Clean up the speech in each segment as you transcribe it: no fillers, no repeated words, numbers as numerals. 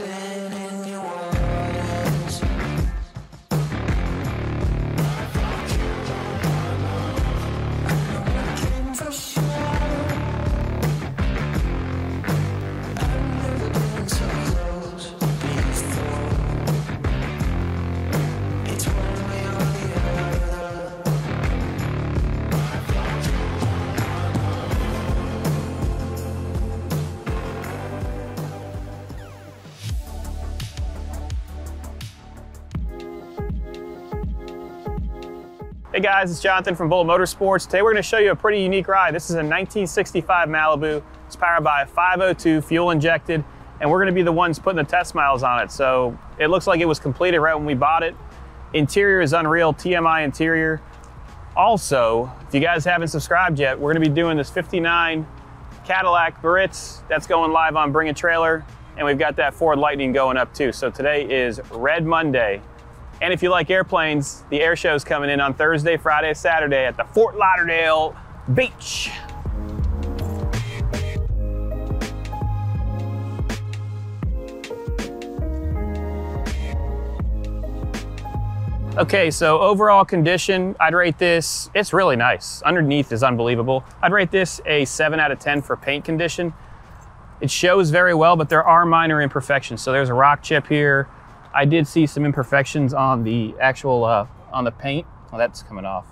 been in your waters. I'm looking for sure. I've never been so close before. It's one way or the other. Hey guys, it's Jonathan from Bullet Motorsports. Today we're going to show you a pretty unique ride. This is a 1965 Malibu. It's powered by a 502 fuel injected, and we're going to be the ones putting the test miles on it. So it looks like it was completed right when we bought it. Interior is unreal, TMI interior. Also, if you guys haven't subscribed yet, we're going to be doing this 59 Cadillac Baritz that's going live on Bring a Trailer, and we've got that Ford Lightning going up too. So today is Red Monday. And if you like airplanes, the air show's coming in on Thursday, Friday, Saturday at the Fort Lauderdale Beach. Okay, so overall condition, I'd rate this, it's really nice. Underneath is unbelievable. I'd rate this a 7 out of 10 for paint condition. It shows very well, but there are minor imperfections. So there's a rock chip here. I did see some imperfections on the actual, on the paint. Well, that's coming off.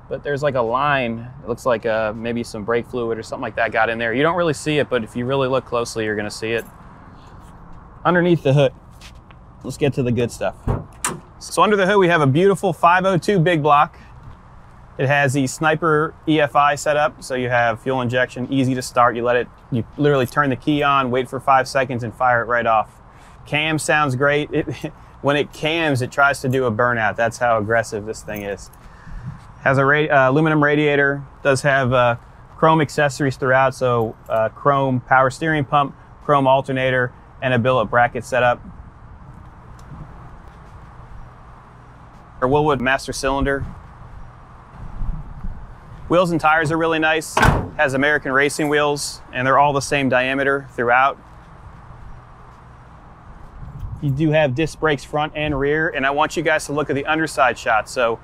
But there's like a line, it looks like maybe some brake fluid or something like that got in there. You don't really see it, but if you really look closely, you're gonna see it. Underneath the hood, let's get to the good stuff. So under the hood, we have a beautiful 502 big block. It has the Sniper EFI setup, so you have fuel injection, easy to start. You literally turn the key on, wait for 5 seconds and fire it right off. Cam sounds great. When it cams, it tries to do a burnout. That's how aggressive this thing is. Has a aluminum radiator, does have chrome accessories throughout, so chrome power steering pump, chrome alternator, and a billet bracket setup. A Willwood master cylinder. Wheels and tires are really nice. Has American racing wheels, and they're all the same diameter throughout. You do have disc brakes front and rear, and I want you guys to look at the underside shot. So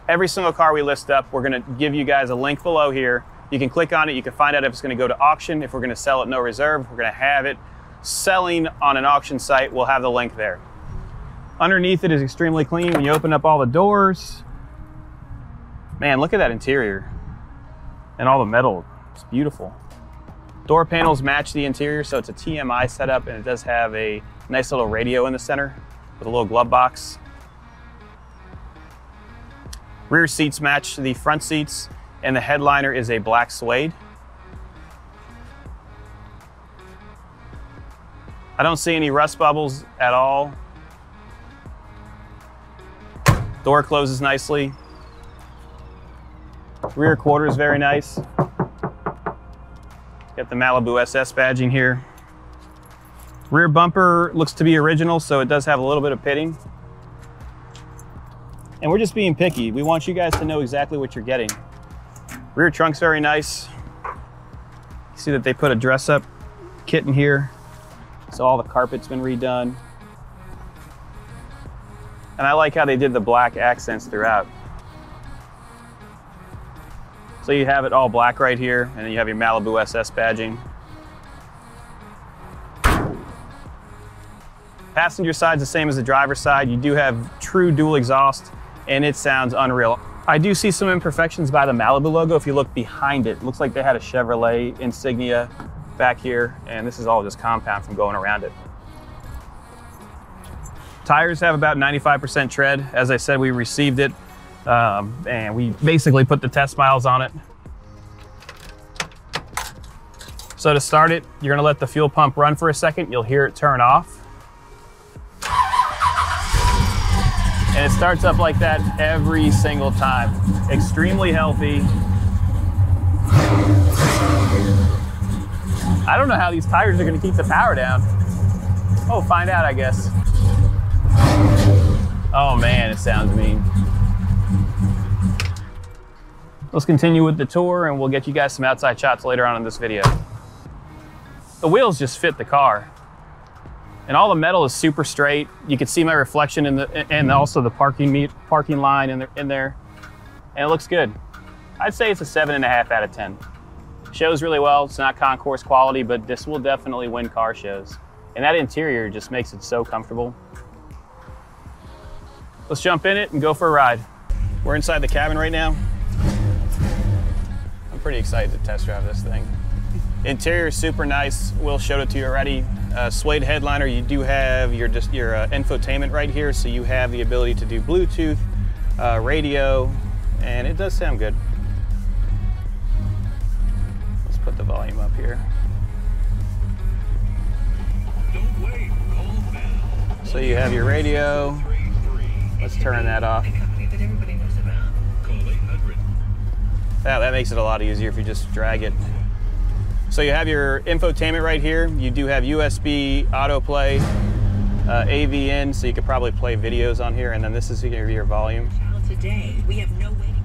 every single car we list up, we're gonna give you guys a link below here. You can click on it, you can find out if it's gonna go to auction, if we're gonna sell it no reserve, if we're gonna have it selling on an auction site, we'll have the link there. Underneath it is extremely clean. When you open up all the doors, man, look at that interior and all the metal, it's beautiful. Door panels match the interior, so it's a TMI setup, and it does have a nice little radio in the center with a little glove box. Rear seats match the front seats, and the headliner is a black suede. I don't see any rust bubbles at all. Door closes nicely. Rear quarter is very nice. Got the Malibu SS badging here. Rear bumper looks to be original, so it does have a little bit of pitting. And we're just being picky. We want you guys to know exactly what you're getting. Rear trunk's very nice. You see that they put a dress-up kit in here, so all the carpet's been redone. And I like how they did the black accents throughout. So you have it all black right here, and then you have your Malibu SS badging. Passenger side's the same as the driver's side. You do have true dual exhaust, and it sounds unreal. I do see some imperfections by the Malibu logo. If you look behind it, it looks like they had a Chevrolet insignia back here, and this is all just compound from going around it. Tires have about 95% tread. As I said, we received it, and we basically put the test miles on it. So to start it, you're gonna let the fuel pump run for a second. You'll hear it turn off. And it starts up like that every single time. Extremely healthy. I don't know how these tires are gonna keep the power down. Oh, find out, I guess. Oh man, it sounds mean. Let's continue with the tour, and we'll get you guys some outside shots later on in this video. The wheels just fit the car. And all the metal is super straight. You can see my reflection in the, and also the parking line in there. And it looks good. I'd say it's a 7.5 out of 10. Shows really well. It's not concourse quality, but this will definitely win car shows. And that interior just makes it so comfortable. Let's jump in it and go for a ride. We're inside the cabin right now. I'm pretty excited to test drive this thing. Interior is super nice. Will showed it to you already. Suede headliner. You do have your infotainment right here, so you have the ability to do Bluetooth, radio, and it does sound good. Let's put the volume up here. So you have your radio. Let's turn that off. That makes it a lot easier if you just drag it. So you have your infotainment right here. You do have USB autoplay, AV in, so you could probably play videos on here, and then this is going to be your volume. Today, we have no waiting.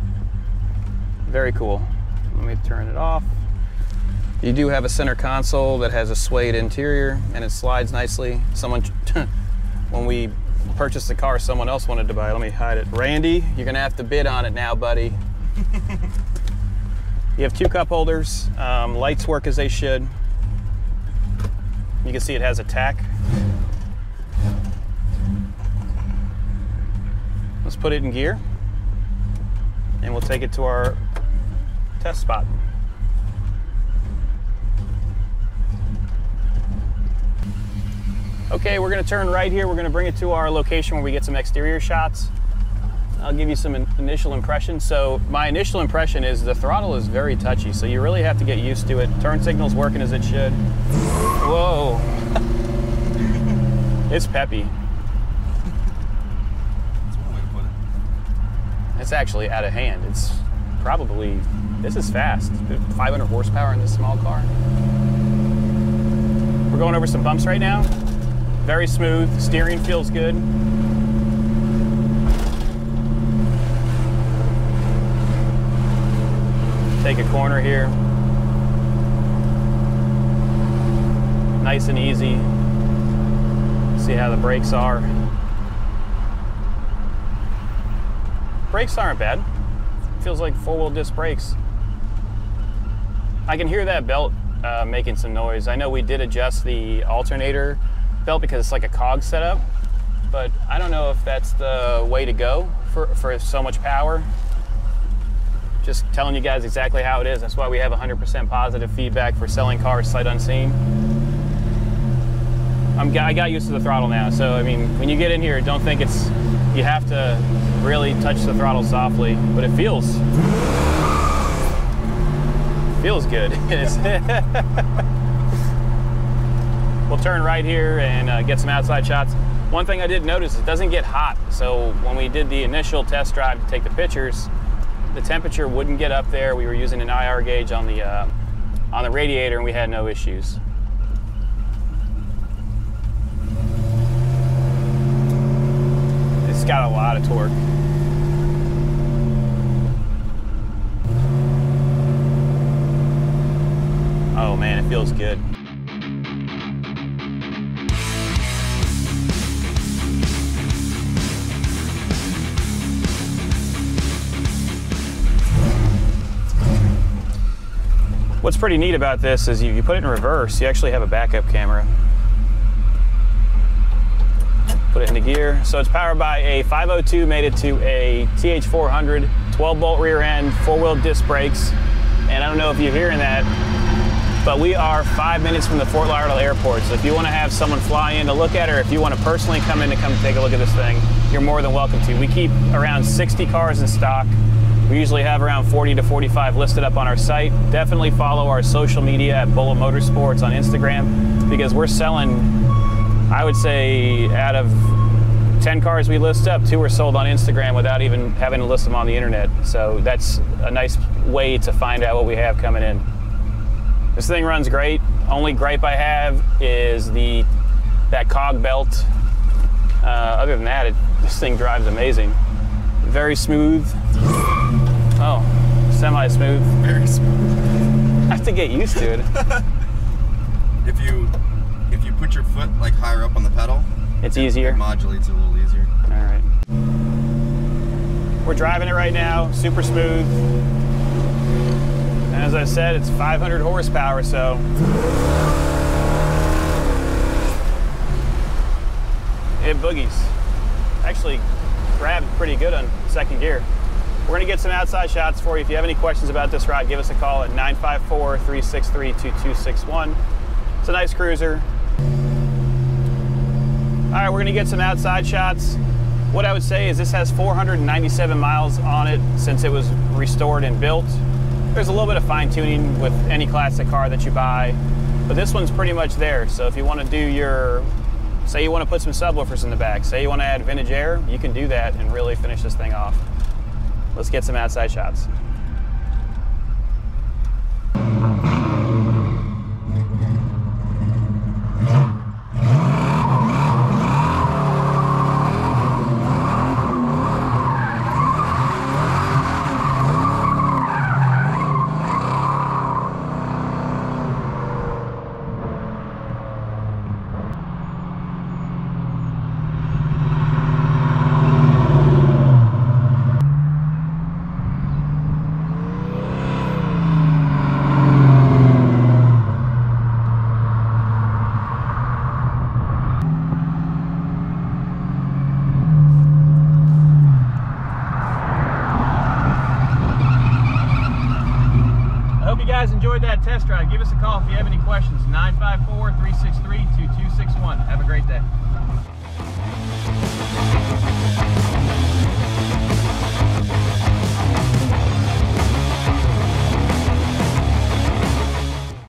Very cool. Let me turn it off. You do have a center console that has a suede interior, and it slides nicely. When we purchased the car, someone else wanted to buy it. Let me hide it. Randy, you're gonna have to bid on it now, buddy. You have 2 cup holders. Lights work as they should. You can see it has a tack. Let's put it in gear, and we'll take it to our test spot. Okay, we're gonna turn right here. We're gonna bring it to our location where we get some exterior shots. I'll give you some initial impressions. So my initial impression is the throttle is very touchy, so you really have to get used to it. Turn signal's working as it should. Whoa. It's peppy. That's one way to put it. It's actually out of hand. It's probably, this is fast. 500 horsepower in this small car. We're going over some bumps right now. Very smooth, steering feels good. Take a corner here. Nice and easy. See how the brakes are. Brakes aren't bad. Feels like 4-wheel disc brakes. I can hear that belt making some noise. I know we did adjust the alternator belt because it's like a cog setup, but I don't know if that's the way to go for so much power. Just telling you guys exactly how it is. That's why we have 100% positive feedback for selling cars sight unseen. I got used to the throttle now, so I mean, when you get in here, don't think you have to really touch the throttle softly, but it feels good. We'll turn right here and get some outside shots. One thing I did notice, it doesn't get hot. So when we did the initial test drive to take the pictures, the temperature wouldn't get up there. We were using an IR gauge on the radiator, and we had no issues. It's got a lot of torque. Oh man, it feels good. What's pretty neat about this is you put it in reverse, you actually have a backup camera. Put it into gear. So it's powered by a 502 mated to a TH400, 12-bolt rear end, 4-wheel disc brakes. And I don't know if you're hearing that, but we are 5 minutes from the Fort Lauderdale airport. So if you want to have someone fly in to look at it, or if you want to personally come in to come take a look at this thing, you're more than welcome to. We keep around 60 cars in stock. We usually have around 40 to 45 listed up on our site. Definitely follow our social media at Bullet Motorsports on Instagram, because we're selling, I would say, out of 10 cars we list up, 2 are sold on Instagram without even having to list them on the internet. So that's a nice way to find out what we have coming in. This thing runs great. Only gripe I have is that cog belt. Other than that, this thing drives amazing. Very smooth. Oh, semi-smooth. Very smooth. I have to get used to it. If you you put your foot like higher up on the pedal, It's it easier. modulates it a little easier. All right. We're driving it right now, super smooth. And as I said, it's 500 horsepower, so. It boogies. Actually grabbed pretty good on second gear. We're gonna get some outside shots for you. If you have any questions about this ride, give us a call at 954-363-2261. It's a nice cruiser. All right, we're gonna get some outside shots. What I would say is this has 497 miles on it since it was restored and built. There's a little bit of fine tuning with any classic car that you buy, but this one's pretty much there. So if you wanna do your, say you wanna put some subwoofers in the back, say you wanna add vintage air, you can do that and really finish this thing off. Let's get some outside shots. I hope you guys enjoyed that test drive. Give us a call if you have any questions. 954-363-2261. Have a great day.